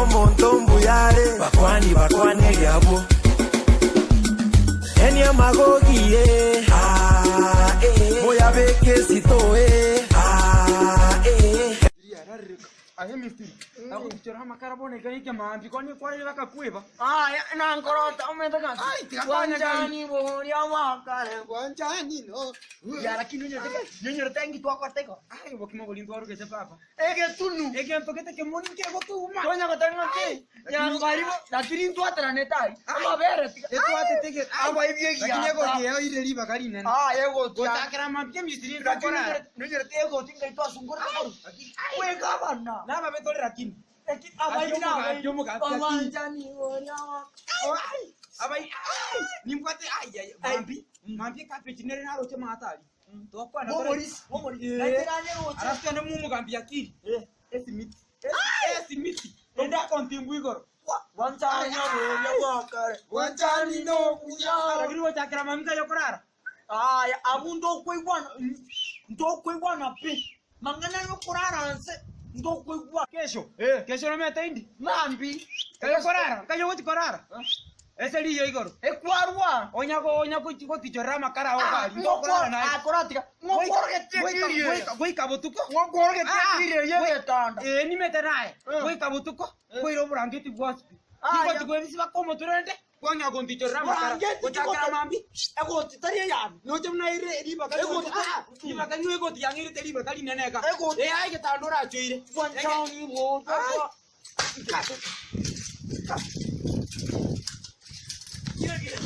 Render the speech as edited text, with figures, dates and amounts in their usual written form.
Montombu yare bakwani liabo Eni amagogi Moya beke sito Aye mistiri. Ako kuchora makarabone kani ke mampi koni kwani laka kuiba. Ya na nkorota umetaka. Wanjani bohori awakare. Wanjani no. Ya lakini nyonyo tengi tu akoteko. Ai bokimo bolinto aru ke se papa. Ege tunu. Ege mpokete ke moni ke botu ma. Tonya kotenga ke. Ya ngaribo lakini tu atara netai. Ama bere. Eto atete aba ibiegi. Lakini ego ke ire liba kali nene. Ego tu. Gotakara mampi mistiri ndakora. Nyonyo tego tinga itu asungura koru. We gavana. Naba betole rakini. Abai Jomo ka. wanjani bohori awakare. Abai nimpate ai mampi ka pechinere naro chema hatari. Tokwana Momori. Naiteranye rocha. Arafu ndo mumu gambi akili. Esimiti. Esimiti. Enda kontimbu igoro. Wanjani bohori awakare. Wanjani no kuya. Lakini watakira mamika yokorara. Ya abu ndokwigwana pe. Mangana yokorara nse. Ndokwigwa. Kesho no meta indi. Mambi. Kayo korara. Kayo woti korara. Ese liyo igoro. Ekwarwa. Onyako tichora makara okali. Ndokorara na. Akoratika. Ngokorgete kiriye. Goi kabutuko. Ngokorgete kiriye yetanda. Ni meta nae. Goi kabutuko. Goi ro brangeti bwaspi. Kiko tikwebisi bakomo turende. Kwanya kontichora makara. Watakira mambi. Ego titaria yani. No chemna ire riba kali. Riba kali ego tiangire teriba kali neneka. Ai getandora choire. Wanjani bohori. Gire.